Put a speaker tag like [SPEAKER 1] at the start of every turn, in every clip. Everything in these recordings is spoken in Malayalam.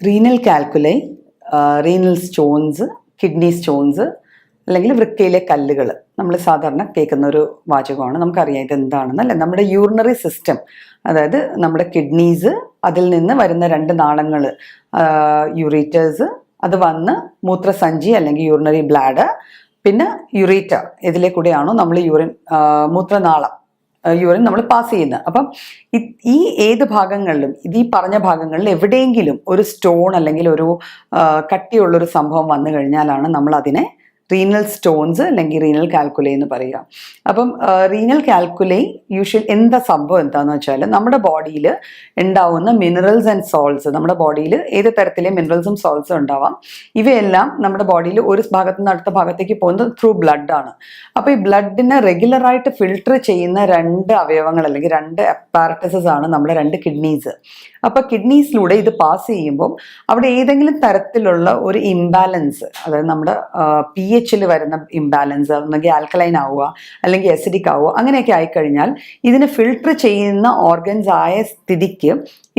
[SPEAKER 1] Renal calculi, renal stones, kidney stones അല്ലെങ്കിൽ വൃക്കയിലെ കല്ലുകൾ നമ്മൾ സാധാരണ കേൾക്കുന്ന ഒരു വാചകമാണ്. നമുക്കറിയാം ഇതെന്താണെന്ന് അല്ലേ. നമ്മുടെ യൂറിനറി സിസ്റ്റം, അതായത് നമ്മുടെ കിഡ്നീസ്, അതിൽ നിന്ന് വരുന്ന രണ്ട് നാളങ്ങൾ യൂറേറ്റേഴ്സ്, അത് വന്ന് മൂത്രസഞ്ചി അല്ലെങ്കിൽ യൂറിനറി ബ്ലാഡർ, പിന്നെ യുറേറ്റ, ഇതിലെ കൂടെയാണോ നമ്മൾ മൂത്രനാളം യൂറിൻ നമ്മൾ പാസ് ചെയ്യുന്നത്. അപ്പം ഈ ഏത് ഭാഗങ്ങളിലും, ഈ പറഞ്ഞ ഭാഗങ്ങളിൽ എവിടെയെങ്കിലും ഒരു സ്റ്റോൺ അല്ലെങ്കിൽ ഒരു കട്ടിയുള്ളൊരു സംഭവം വന്നു കഴിഞ്ഞാലാണ് നമ്മൾ അതിനെ റീനൽ സ്റ്റോൺസ് അല്ലെങ്കിൽ റീനൽ കാൽക്കുലൈ എന്ന് പറയുക. അപ്പം റീനൽ കാൽക്കുലൈ എന്താ സംഭവം എന്താണെന്ന് വെച്ചാൽ, നമ്മുടെ ബോഡിയിൽ ഉണ്ടാവുന്ന മിനറൽസ് ആൻഡ് സോൾട്സ്, നമ്മുടെ ബോഡിയിൽ ഏത് തരത്തിലെ മിനറൽസും സോൾട്സും ഉണ്ടാവാം, ഇവയെല്ലാം നമ്മുടെ ബോഡിയിൽ ഒരു ഭാഗത്തു നിന്ന് അടുത്ത ഭാഗത്തേക്ക് പോകുന്നത് ത്രൂ ബ്ലഡ് ആണ്. അപ്പോൾ ഈ ബ്ലഡിനെ റെഗുലറായിട്ട് ഫിൽട്ടർ ചെയ്യുന്ന രണ്ട് അവയവങ്ങൾ അല്ലെങ്കിൽ രണ്ട് അപ്പാരറ്റസസ് ആണ് നമ്മുടെ രണ്ട് കിഡ്നീസ്. അപ്പോൾ കിഡ്നീസിലൂടെ ഇത് പാസ് ചെയ്യുമ്പോൾ അവിടെ ഏതെങ്കിലും തരത്തിലുള്ള ഒരു ഇംബാലൻസ്, അതായത് നമ്മുടെ pH വരുന്ന ഇംബാലൻസ്, ഒന്നെങ്കിൽ ആൽക്കലൈൻ ആവുക അല്ലെങ്കിൽ അസിഡിക് ആവുക, അങ്ങനെയൊക്കെ ആയിക്കഴിഞ്ഞാൽ ഇതിനെ ഫിൽട്ടർ ചെയ്യുന്ന ഓർഗൻസ് ആയ സ്ഥിതിക്ക്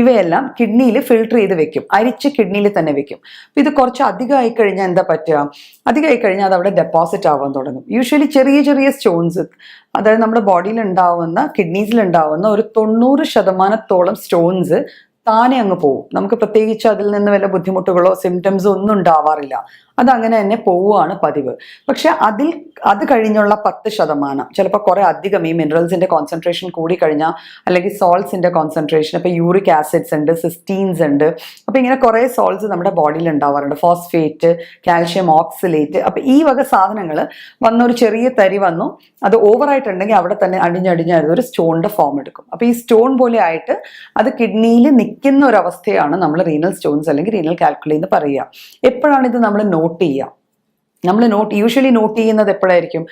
[SPEAKER 1] ഇവയെല്ലാം കിഡ്നിയിൽ ഫിൽട്ടർ ചെയ്ത് വെക്കും, അരിച്ച് കിഡ്നിയിൽ തന്നെ വെക്കും. അപ്പോൾ ഇത് കുറച്ച് അധികം ആയിക്കഴിഞ്ഞാൽ എന്താ പറ്റുക, അധികം ആയിക്കഴിഞ്ഞാൽ അത് അവിടെ ഡെപ്പോസിറ്റ് ആവാൻ തുടങ്ങും. യൂഷ്വലി ചെറിയ ചെറിയ സ്റ്റോൺസ്, അതായത് നമ്മുടെ ബോഡിയിൽ ഉണ്ടാവുന്ന, കിഡ്നീസിൽ ഉണ്ടാവുന്ന ഒരു 90% സ്റ്റോൺസ് താനെ അങ്ങ് പോകും. നമുക്ക് പ്രത്യേകിച്ച് അതിൽ നിന്ന് വല്ല ബുദ്ധിമുട്ടുകളോ സിംറ്റംസോ ഒന്നും ഉണ്ടാവാറില്ല, അതങ്ങനെ തന്നെ പോവുകയാണ് പതിവ്. പക്ഷെ അത് കഴിഞ്ഞുള്ള 10%, ചിലപ്പോൾ കുറെ അധികം ഈ മിനറൽസിന്റെ കോൺസെൻട്രേഷൻ കൂടി കഴിഞ്ഞാൽ, അല്ലെങ്കിൽ സോൾട്സിന്റെ കോൺസെൻട്രേഷൻ, ഇപ്പൊ യൂറിക് ആസിഡ്സ് ഉണ്ട്, സിസ്റ്റീൻസ് ഉണ്ട്, അപ്പൊ ഇങ്ങനെ കുറെ സോൾട്സ് നമ്മുടെ ബോഡിയിൽ ഉണ്ടാവാറുണ്ട്, ഫോസ്ഫേറ്റ്, കാൽഷ്യം ഓക്സലേറ്റ്. അപ്പൊ ഈ വക സാധനങ്ങൾ വന്നൊരു ചെറിയ തരി വന്നു, അത് ഓവറായിട്ടുണ്ടെങ്കിൽ അവിടെ തന്നെ അടിഞ്ഞടിഞ്ഞായിരുന്നു ഒരു സ്റ്റോണിന്റെ ഫോം എടുക്കും. അപ്പൊ ഈ സ്റ്റോൺ പോലെ ആയിട്ട് അത് കിഡ്നിയിൽ നിൽക്കുന്ന ഒരു അവസ്ഥയാണ് നമ്മൾ റീനൽ സ്റ്റോൺസ് അല്ലെങ്കിൽ റീനൽ കാൽക്കുലൈ എന്ന് പറയുക. എപ്പോഴാണ് ഇത് നമ്മൾ നോട്ട് ചെയ്യുക? നമ്മൾ യൂഷ്വലി നോട്ട് ചെയ്യുന്നത് എപ്പോഴായിരിക്കും?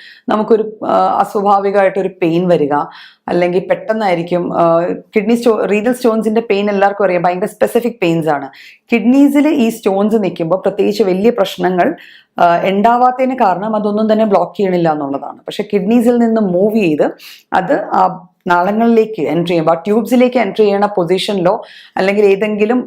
[SPEAKER 1] അസ്വാഭാവികമായിട്ടൊരു പെയിൻ വരിക, അല്ലെങ്കിൽ പെട്ടെന്നായിരിക്കും റീനൽ സ്റ്റോൺസിന്റെ പെയിൻ എല്ലാവർക്കും അറിയാം, ഭയങ്കര സ്പെസിഫിക് പെയിൻസ് ആണ്. കിഡ്നീസിൽ ഈ സ്റ്റോൺസ് നിൽക്കുമ്പോൾ പ്രത്യേകിച്ച് വലിയ പ്രശ്നങ്ങൾ ഉണ്ടാവാത്തതിന് കാരണം അതൊന്നും തന്നെ ബ്ലോക്ക് ചെയ്യണില്ല എന്നുള്ളതാണ്. പക്ഷെ കിഡ്നീസിൽ നിന്ന് മൂവ് ചെയ്ത് അത് നാളങ്ങളിലേക്ക് എൻട്രി ചെയ്യുമ്പോൾ, ആ ട്യൂബ്സിലേക്ക് എൻട്രി ചെയ്യണ പൊസിഷനിലോ അല്ലെങ്കിൽ ഏതെങ്കിലും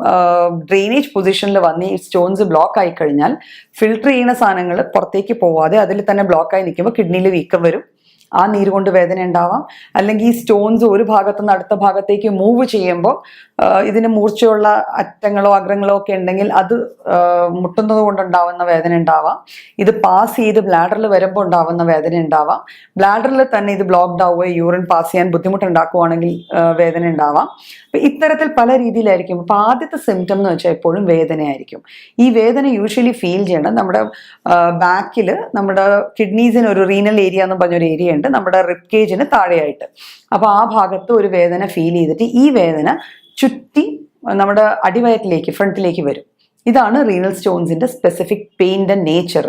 [SPEAKER 1] ഡ്രെയിനേജ് പൊസിഷനിൽ വന്ന് ഈ സ്റ്റോൺസ് ബ്ലോക്ക് ആയി കഴിഞ്ഞാൽ ഫിൽട്ടർ ചെയ്യുന്ന സാധനങ്ങൾ പുറത്തേക്ക് പോവാതെ അതിൽ തന്നെ ബ്ലോക്കായി നിൽക്കുമ്പോൾ കിഡ്നിയിൽ വീക്കം വരും, ആ നീര് കൊണ്ട് വേദന ഉണ്ടാവാം. അല്ലെങ്കിൽ ഈ സ്റ്റോൺസ് ഒരു ഭാഗത്തു നിന്ന് അടുത്ത ഭാഗത്തേക്ക് മൂവ് ചെയ്യുമ്പോൾ ഇതിന് മൂർച്ചയുള്ള അറ്റങ്ങളോ അഗ്രങ്ങളോ ഒക്കെ ഉണ്ടെങ്കിൽ അത് മുട്ടുന്നത് കൊണ്ടുണ്ടാവുന്ന വേദന ഉണ്ടാവാം. ഇത് പാസ് ചെയ്ത് ബ്ലാഡറിൽ വരുമ്പോൾ ഉണ്ടാവുന്ന വേദന ഉണ്ടാവാം. ബ്ലാഡറിൽ തന്നെ ഇത് ബ്ലോക്ക്ഡ് ആവുകയോ യൂറിൻ പാസ് ചെയ്യാൻ ബുദ്ധിമുട്ടുണ്ടാക്കുവാണെങ്കിൽ വേദന ഉണ്ടാവാം. അപ്പൊ ഇത്തരത്തിൽ പല രീതിയിലായിരിക്കും. അപ്പൊ ആദ്യത്തെ സിംറ്റം എന്ന് വെച്ചാൽ എപ്പോഴും വേദനയായിരിക്കും. ഈ വേദന യൂഷ്വലി ഫീൽ ചെയ്യേണ്ടത് നമ്മുടെ ബാക്കിൽ, നമ്മുടെ കിഡ്നീസിന് ഒരു റീനൽ ഏരിയ എന്ന് പറഞ്ഞൊരു ഏരിയ ഉണ്ട് നമ്മുടെ റിബ് കേജിന് താഴെയായിട്ട്. അപ്പൊ ആ ഭാഗത്ത് ഒരു വേദന ഫീൽ ചെയ്തിട്ട് ഈ വേദന ചുറ്റി നമ്മുടെ അടിവയറ്റിലേക്ക്, ഫ്രണ്ടിലേക്ക് വരും. ഇതാണ് റീനൽ സ്റ്റോൺസിന്റെ സ്പെസിഫിക് പെയിൻ്റെ നേച്ചർ.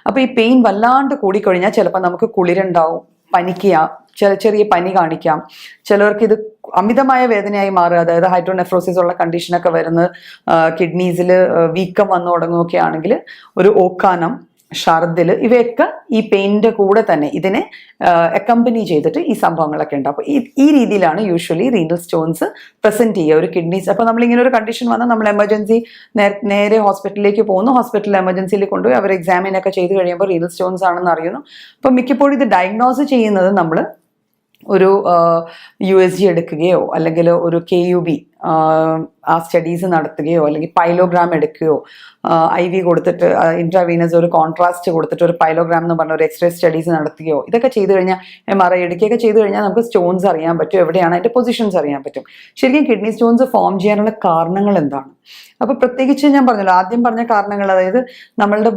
[SPEAKER 1] അപ്പൊ ഈ പെയിൻ വല്ലാണ്ട് കൂടിക്കഴിഞ്ഞാൽ ചിലപ്പോൾ നമുക്ക് കുളിരുണ്ടാവും, പനിക്കുക, ചെറിയ പനി കാണിക്കാം. ചിലവർക്ക് ഇത് അമിതമായ വേദനയായി മാറുക, അതായത് ഹൈഡ്രോനെഫ്രോസിസ് ഉള്ള കണ്ടീഷനൊക്കെ വരുന്നത്, കിഡ്നീസിൽ വീക്കം വന്നു തുടങ്ങുകയൊക്കെ ആണെങ്കിൽ ഒരു ഓക്കാനം, ഷർദില്, ഇവയൊക്കെ ഈ പെയിൻ്റെ കൂടെ തന്നെ ഇതിനെ അക്കമ്പനി ചെയ്തിട്ട് ഈ സംഭവങ്ങളൊക്കെ ഉണ്ട്. അപ്പോൾ ഈ രീതിയിലാണ് യൂഷ്വലി റീനൽ സ്റ്റോൺസ് പ്രസന്റ് ചെയ്യുക ഒരു കിഡ്നീസ്. അപ്പോൾ നമ്മളിങ്ങനെ ഒരു കണ്ടീഷൻ വന്നാൽ നമ്മൾ എമർജൻസി നേരെ ഹോസ്പിറ്റലിലേക്ക് പോകുന്നു, ഹോസ്പിറ്റലിൽ എമർജൻസിയിൽ കൊണ്ടുപോയി അവർ എക്സാമിനൊക്കെ ചെയ്ത് കഴിയുമ്പോൾ റീനൽ സ്റ്റോൺസ് ആണെന്ന് അറിയുന്നു. അപ്പം മിക്കപ്പോഴും ഇത് ഡയഗ്നോസ് ചെയ്യുന്നത് നമ്മൾ ഒരു USG എടുക്കുകയോ അല്ലെങ്കിൽ ഒരു KUB ആ സ്റ്റഡീസ് നടത്തുകയോ അല്ലെങ്കിൽ പൈലോഗ്രാം എടുക്കുകയോ IV കൊടുത്തിട്ട് ഇൻട്രാവീനസ് ഒരു കോൺട്രാസ്റ്റ് കൊടുത്തിട്ട് ഒരു പൈലോഗ്രാം എന്ന് പറഞ്ഞ ഒരു എക്സ്റേ സ്റ്റഡീസ് നടത്തുകയോ ഇതൊക്കെ ചെയ്തു കഴിഞ്ഞാൽ, MRI എടുക്കുകയൊക്കെ ചെയ്തു കഴിഞ്ഞാൽ നമുക്ക് സ്റ്റോൺസ് അറിയാൻ പറ്റും, എവിടെയാണ് അതിൻ്റെ പൊസിഷൻസ് അറിയാൻ പറ്റും. ശരിക്കും കിഡ്നി സ്റ്റോൺസ് ഫോം ചെയ്യാനുള്ള കാരണങ്ങൾ എന്താണ്? അപ്പോൾ പ്രത്യേകിച്ച് ഞാൻ പറഞ്ഞല്ലോ, ആദ്യം പറഞ്ഞ കാരണങ്ങൾ, അതായത് നമ്മളുടെ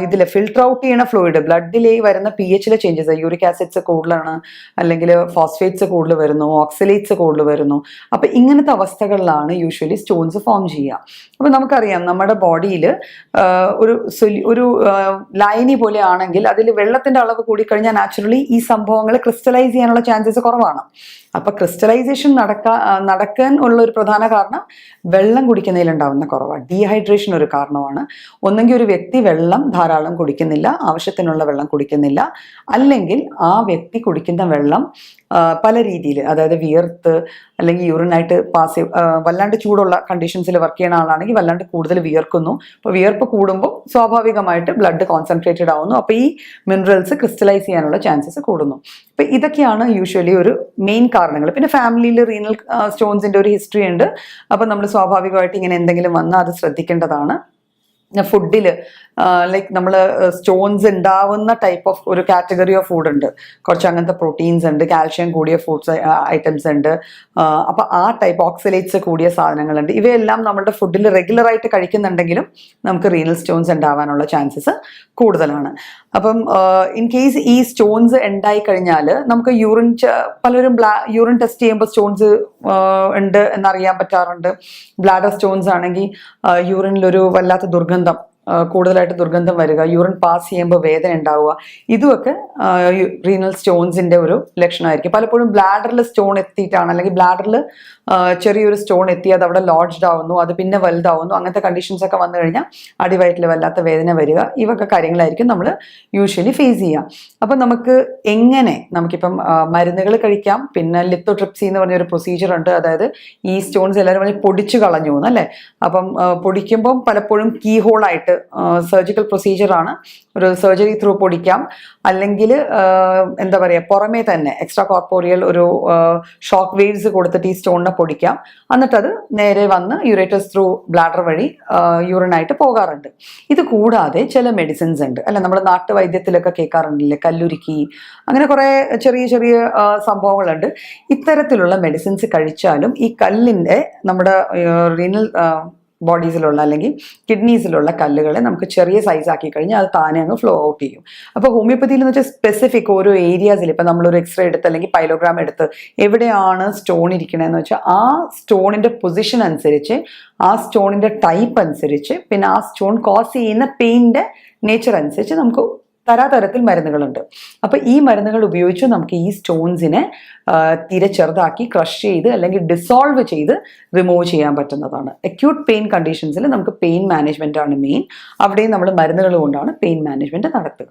[SPEAKER 1] ഇതിൽ ഫിൽട്ടർ ഔട്ട് ചെയ്യണ ഫ്ലൂയിഡ്, ബ്ലഡിലേ വരുന്ന pH ചേഞ്ചസ്, യൂറിക് ആസിഡ്സ് കൂടുതലാണ്, അല്ലെങ്കിൽ ഫോസ്ഫേറ്റ്സ് കൂടുതൽ വരുന്നു, ഓക്സലേറ്റ്സ് കൂടുതൽ വരുന്നു. അപ്പോൾ ഇങ്ങനത്തെ അവസ്ഥകളിലാണ് യൂഷ്വലി സ്റ്റോൺസ് ഫോം ചെയ്യുക. അപ്പോൾ നമുക്കറിയാം നമ്മുടെ ബോഡിയിൽ ഒരു ലൈനി പോലെ ആണെങ്കിൽ അതിൽ വെള്ളത്തിന്റെ അളവ് കൂടിക്കഴിഞ്ഞാൽ നാച്ചുറലി ഈ സംഭവങ്ങൾ ക്രിസ്റ്റലൈസ് ചെയ്യാനുള്ള ചാൻസസ് കുറവാണ്. അപ്പൊ ക്രിസ്റ്റലൈസേഷൻ നടക്കാൻ ഉള്ള ഒരു പ്രധാന കാരണം വെള്ളം കുടിക്കുന്നതിലുണ്ടാവുന്ന കുറവാണ്. ഡീഹൈഡ്രേഷൻ ഒരു കാരണമാണ്. ഒന്നെങ്കിൽ ഒരു വ്യക്തി വെള്ളം ധാരാളം കുടിക്കുന്നില്ല, ആവശ്യത്തിനുള്ള വെള്ളം കുടിക്കുന്നില്ല, അല്ലെങ്കിൽ ആ വ്യക്തി കുടിക്കുന്ന വെള്ളം പല രീതിയിൽ, അതായത് വിയർത്ത് അല്ലെങ്കിൽ യൂറിനായിട്ട് വല്ലാണ്ട് ചൂടുള്ള കണ്ടീഷൻസിൽ വർക്ക് ചെയ്യുന്ന ആളാണെങ്കിൽ വല്ലാണ്ട് കൂടുതൽ വിയർക്കുന്നു. അപ്പോൾ വിയർപ്പ് കൂടുമ്പോൾ സ്വാഭാവികമായിട്ട് ബ്ലഡ് കോൺസെൻട്രേറ്റഡ് ആവുന്നു. അപ്പോൾ ഈ മിനറൽസ് ക്രിസ്റ്റലൈസ് ചെയ്യാനുള്ള ചാൻസസ് കൂടുന്നു. അപ്പോൾ ഇതൊക്കെയാണ് യൂഷ്വലി ഒരു മെയിൻ കാരണങ്ങൾ. പിന്നെ ഫാമിലിയിൽ റീനൽ സ്റ്റോൺസിന്റെ ഒരു ഹിസ്റ്ററി ഉണ്ട്. അപ്പം നമ്മൾ സ്വാഭാവികമായിട്ട് ഇങ്ങനെ എന്തെങ്കിലും വന്നാൽ അത് ശ്രദ്ധിക്കേണ്ടതാണ്. ഫുഡിൽ ലൈക്ക് നമ്മൾ സ്റ്റോൺസ് ഉണ്ടാവുന്ന ടൈപ്പ് ഓഫ് ഒരു കാറ്റഗറി ഓഫ് ഫുഡ് ഉണ്ട്. കുറച്ച് അങ്ങനത്തെ പ്രോട്ടീൻസ് ഉണ്ട്, കാൽഷ്യം കൂടിയ ഫുഡ്സ് ഐറ്റംസ് ഉണ്ട്. അപ്പോൾ ആ ടൈപ്പ് ഓക്സലേറ്റ്സ് കൂടിയ സാധനങ്ങളുണ്ട്. ഇവയെല്ലാം നമ്മുടെ ഫുഡിൽ റെഗുലറായിട്ട് കഴിക്കുന്നുണ്ടെങ്കിലും നമുക്ക് റീനൽ സ്റ്റോൺസ് ഉണ്ടാവാനുള്ള ചാൻസസ് കൂടുതലാണ്. അപ്പം ഇൻ കേസ് ഈ സ്റ്റോൺസ് ഉണ്ടായി കഴിഞ്ഞാൽ നമുക്ക് പലരും യൂറിൻ ടെസ്റ്റ് ചെയ്യുമ്പോൾ സ്റ്റോൺസ് ഉണ്ട് എന്നറിയാൻ പറ്റാറുണ്ട്. ബ്ലാഡർ സ്റ്റോൺസ് ആണെങ്കിൽ യൂറിനിലൊരു വല്ലാത്ത ദുർഗന്ധം, കൂടുതലായിട്ട് ദുർഗന്ധം വരിക, യൂറിൻ പാസ് ചെയ്യുമ്പോൾ വേദന ഉണ്ടാവുക, ഇതുമൊക്കെ റീനൽ സ്റ്റോൺസിന്റെ ഒരു ലക്ഷണമായിരിക്കും. പലപ്പോഴും ബ്ലാഡറിൽ സ്റ്റോൺ എത്തിയിട്ടാണ്, അല്ലെങ്കിൽ ബ്ലാഡറിൽ ചെറിയൊരു സ്റ്റോൺ എത്തി അത് അവിടെ ലോഡ്ജ്ഡ് ആവുന്നു, അത് പിന്നെ വലുതാവുന്നു, അങ്ങനത്തെ കണ്ടീഷൻസ് ഒക്കെ വന്നു കഴിഞ്ഞാൽ അടിവയറ്റിൽ വല്ലാത്ത വേദന വരിക, ഇവയൊക്കെ കാര്യങ്ങളായിരിക്കും നമ്മൾ യൂഷ്വലി ഫേസ് ചെയ്യുക. അപ്പം നമുക്കിപ്പം മരുന്നുകൾ കഴിക്കാം. പിന്നെ ലിത്തോട്രിപ്സി എന്ന് പറഞ്ഞൊരു പ്രൊസീജിയർ ഉണ്ട്. അതായത് ഈ സ്റ്റോൺസ് എല്ലാവരും പറഞ്ഞ് പൊടിച്ചു കളഞ്ഞു എന്നല്ലേ. അപ്പം പൊടിക്കുമ്പം പലപ്പോഴും കീ ഹോളായിട്ട് സർജിക്കൽ പ്രൊസീജിയർ ആണ്, ഒരു സർജറി ത്രൂ പൊടിക്കാം. അല്ലെങ്കിൽ എന്താ പറയുക, പുറമേ തന്നെ എക്സ്ട്രാ കോർപ്പോറിയൽ ഒരു ഷോക്ക് വേവ്സ് കൊടുത്തിട്ട് ഈ സ്റ്റോണിനെ പൊടിക്കാം. എന്നിട്ടത് നേരെ വന്ന് യൂറേറ്റസ് ത്രൂ ബ്ലാഡർ വഴി യൂറിനായിട്ട് പോകാറുണ്ട്. ഇത് കൂടാതെ ചില മെഡിസിൻസ് ഉണ്ട് അല്ല, നമ്മൾ നാട്ടുവൈദ്യത്തിലൊക്കെ കേൾക്കാറുണ്ടല്ലേ, കല്ലുരുക്കി, അങ്ങനെ കുറേ ചെറിയ ചെറിയ സംഭവങ്ങളുണ്ട്. ഇത്തരത്തിലുള്ള മെഡിസിൻസ് കഴിച്ചാലും ഈ കല്ലിൻ്റെ നമ്മുടെ റീനൽ ബോഡീസിലുള്ള അല്ലെങ്കിൽ കിഡ്നീസിലുള്ള കല്ലുകളെ നമുക്ക് ചെറിയ സൈസ് ആക്കി കഴിഞ്ഞാൽ അത് താനെ അങ്ങ് ഫ്ലോ ഔട്ട് ചെയ്യും. അപ്പോൾ ഹോമിയോപ്പതിയിൽ എന്ന് വെച്ചാൽ സ്പെസിഫിക് ഓരോ ഏരിയാസിൽ, ഇപ്പം നമ്മളൊരു എക്സ്റേ എടുത്ത് അല്ലെങ്കിൽ പൈലോഗ്രാം എടുത്ത് എവിടെയാണ് സ്റ്റോൺ ഇരിക്കണതെന്ന് വെച്ചാൽ ആ സ്റ്റോണിൻ്റെ പൊസിഷൻ അനുസരിച്ച്, ആ സ്റ്റോണിൻ്റെ ടൈപ്പ് അനുസരിച്ച്, പിന്നെ ആ സ്റ്റോൺ കോസ് ചെയ്യുന്ന പെയിൻ്റെ നേച്ചർ അനുസരിച്ച് നമുക്ക് തരത്തിൽ മരുന്നുകളുണ്ട്. അപ്പൊ ഈ മരുന്നുകൾ ഉപയോഗിച്ച് നമുക്ക് ഈ സ്റ്റോൺസിനെ തീരെ ചെറുതാക്കി ക്രഷ് ചെയ്ത് അല്ലെങ്കിൽ ഡിസോൾവ് ചെയ്ത് റിമൂവ് ചെയ്യാൻ പറ്റുന്നതാണ്. അക്യൂട്ട് പെയിൻ കണ്ടീഷൻസിൽ നമുക്ക് പെയിൻ മാനേജ്മെന്റ് ആണ് മെയിൻ. അവിടെയും നമ്മൾ മരുന്നുകൾ കൊണ്ടാണ് പെയിൻ മാനേജ്മെന്റ് നടത്തുക.